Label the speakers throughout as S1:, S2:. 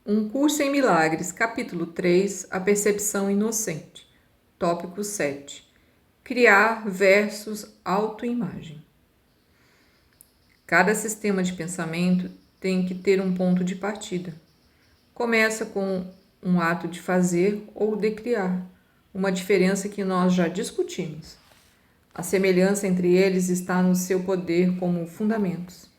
S1: Um Curso em Milagres, capítulo 3, A Percepção Inocente. Tópico 7. Criar versus autoimagem. Cada sistema de pensamento tem que ter um ponto de partida. Começa com um ato de fazer ou de criar, uma diferença que nós já discutimos. A semelhança entre eles está no seu poder como fundamentos.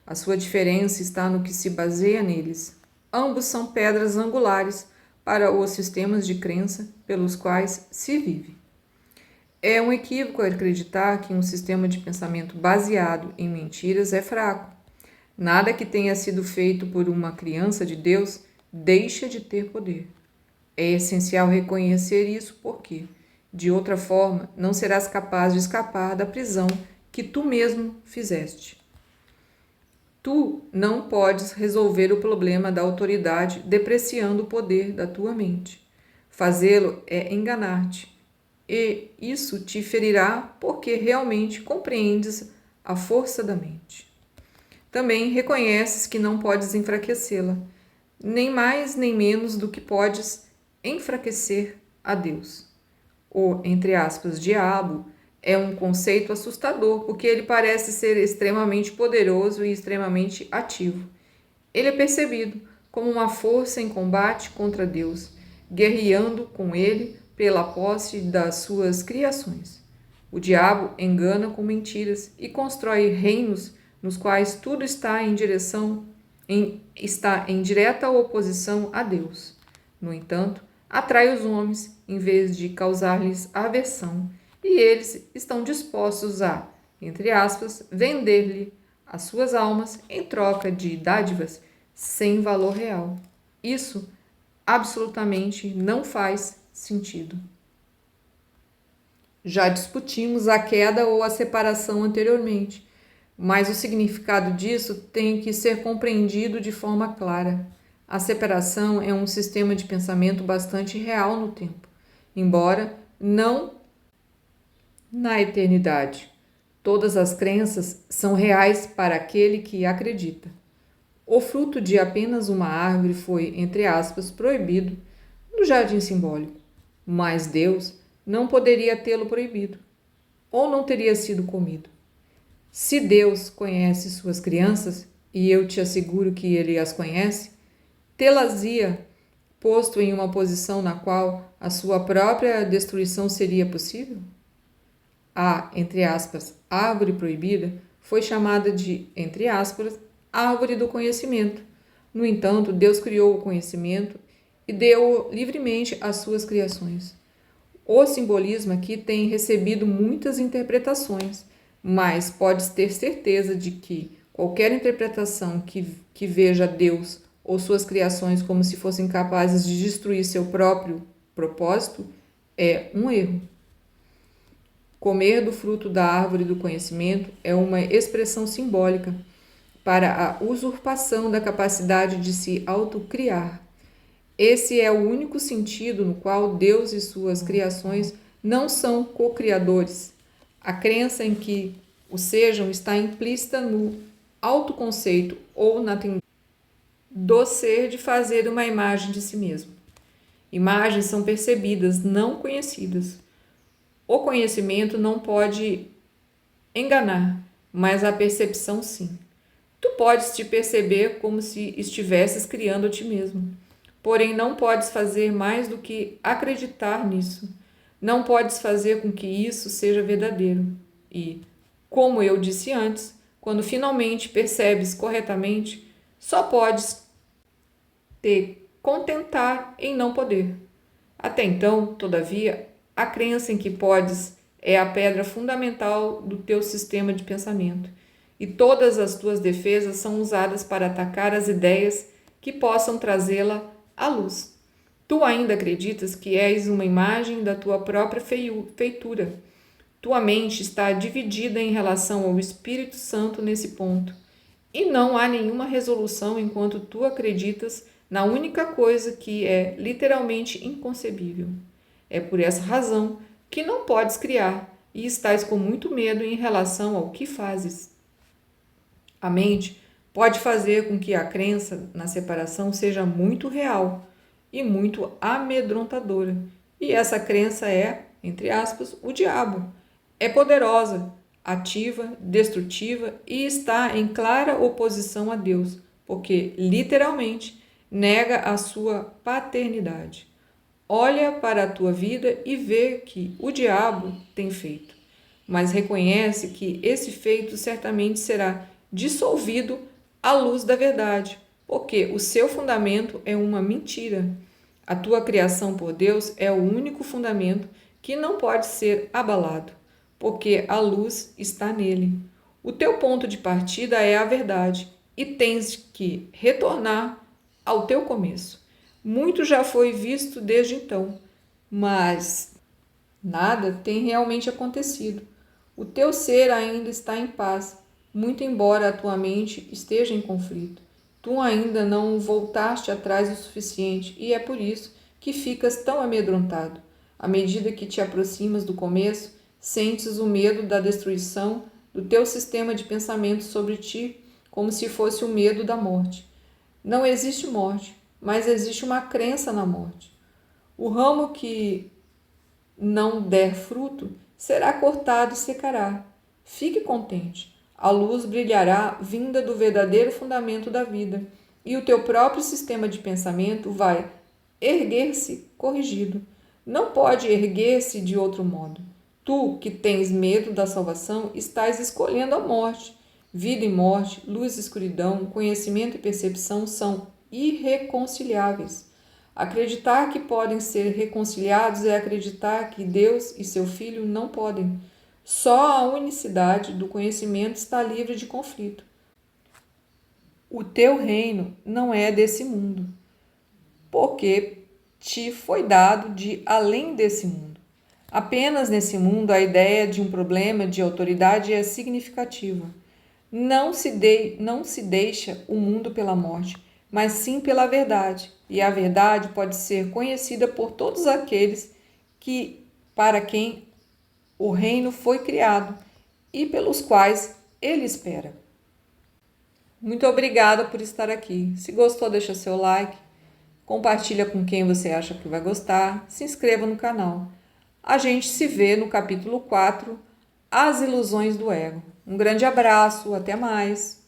S1: A sua diferença está no que se baseia neles. Ambos são pedras angulares para os sistemas de crença pelos quais se vive. É um equívoco acreditar que um sistema de pensamento baseado em mentiras é fraco. Nada que tenha sido feito por uma criança de Deus deixa de ter poder. É essencial reconhecer isso porque, de outra forma, não serás capaz de escapar da prisão que tu mesmo fizeste. Tu não podes resolver o problema da autoridade depreciando o poder da tua mente. Fazê-lo é enganar-te, e isso te ferirá porque realmente compreendes a força da mente. Também reconheces que não podes enfraquecê-la, nem mais nem menos do que podes enfraquecer a Deus. O, entre aspas, diabo é um conceito assustador, porque ele parece ser extremamente poderoso e extremamente ativo. Ele é percebido como uma força em combate contra Deus, guerreando com ele pela posse das suas criações. O diabo engana com mentiras e constrói reinos nos quais tudo está em direta oposição a Deus. No entanto, atrai os homens em vez de causar-lhes aversão, e eles estão dispostos a, entre aspas, vender-lhe as suas almas em troca de dádivas sem valor real. Isso absolutamente não faz sentido. Já discutimos a queda ou a separação anteriormente, mas o significado disso tem que ser compreendido de forma clara. A separação é um sistema de pensamento bastante real no tempo, embora não na eternidade. Todas as crenças são reais para aquele que acredita. O fruto de apenas uma árvore foi, entre aspas, proibido no jardim simbólico, mas Deus não poderia tê-lo proibido, ou não teria sido comido. Se Deus conhece suas crianças, e eu te asseguro que ele as conhece, tê-las-ia posto em uma posição na qual a sua própria destruição seria possível? A, entre aspas, árvore proibida foi chamada de, entre aspas, árvore do conhecimento. No entanto, Deus criou o conhecimento e deu-o livremente às suas criações. O simbolismo aqui tem recebido muitas interpretações, mas podes ter certeza de que qualquer interpretação que veja Deus ou suas criações como se fossem capazes de destruir seu próprio propósito é um erro. Comer do fruto da árvore do conhecimento é uma expressão simbólica para a usurpação da capacidade de se autocriar. Esse é o único sentido no qual Deus e suas criações não são co-criadores. A crença em que o sejam está implícita no autoconceito ou na tendência do ser de fazer uma imagem de si mesmo. Imagens são percebidas, não conhecidas. O conhecimento não pode enganar, mas a percepção sim. Tu podes te perceber como se estivesses criando a ti mesmo, porém não podes fazer mais do que acreditar nisso. Não podes fazer com que isso seja verdadeiro. E, como eu disse antes, quando finalmente percebes corretamente, só podes te contentar em não poder. Até então, todavia, a crença em que podes é a pedra fundamental do teu sistema de pensamento, e todas as tuas defesas são usadas para atacar as ideias que possam trazê-la à luz. Tu ainda acreditas que és uma imagem da tua própria feitura. Tua mente está dividida em relação ao Espírito Santo nesse ponto, e não há nenhuma resolução enquanto tu acreditas na única coisa que é literalmente inconcebível. É por essa razão que não podes criar e estás com muito medo em relação ao que fazes. A mente pode fazer com que a crença na separação seja muito real e muito amedrontadora. E essa crença é, entre aspas, o diabo. É poderosa, ativa, destrutiva e está em clara oposição a Deus, porque literalmente nega a sua paternidade. Olha para a tua vida e vê que o diabo tem feito, mas reconhece que esse feito certamente será dissolvido à luz da verdade, porque o seu fundamento é uma mentira. A tua criação por Deus é o único fundamento que não pode ser abalado, porque a luz está nele. O teu ponto de partida é a verdade e tens que retornar ao teu começo. Muito já foi visto desde então, mas nada tem realmente acontecido. O teu ser ainda está em paz, muito embora a tua mente esteja em conflito. Tu ainda não voltaste atrás o suficiente e é por isso que ficas tão amedrontado. À medida que te aproximas do começo, sentes o medo da destruição do teu sistema de pensamento sobre ti, como se fosse o medo da morte. Não existe morte, mas existe uma crença na morte. O ramo que não der fruto será cortado e secará. Fique contente. A luz brilhará vinda do verdadeiro fundamento da vida, e o teu próprio sistema de pensamento vai erguer-se corrigido. Não pode erguer-se de outro modo. Tu, que tens medo da salvação, estás escolhendo a morte. Vida e morte, luz e escuridão, conhecimento e percepção são irreconciliáveis. Acreditar que podem ser reconciliados é acreditar que Deus e seu Filho não podem. Só a unicidade do conhecimento está livre de conflito. O teu reino não é desse mundo, porque te foi dado de além desse mundo. Apenas nesse mundo a ideia de um problema de autoridade é significativa. Não se deixa o mundo pela morte, mas sim pela verdade. E a verdade pode ser conhecida por todos aqueles para quem o reino foi criado e pelos quais ele espera. Muito obrigada por estar aqui. Se gostou, deixa seu like, compartilha com quem você acha que vai gostar, se inscreva no canal. A gente se vê no capítulo 4, As Ilusões do Ego. Um grande abraço, até mais!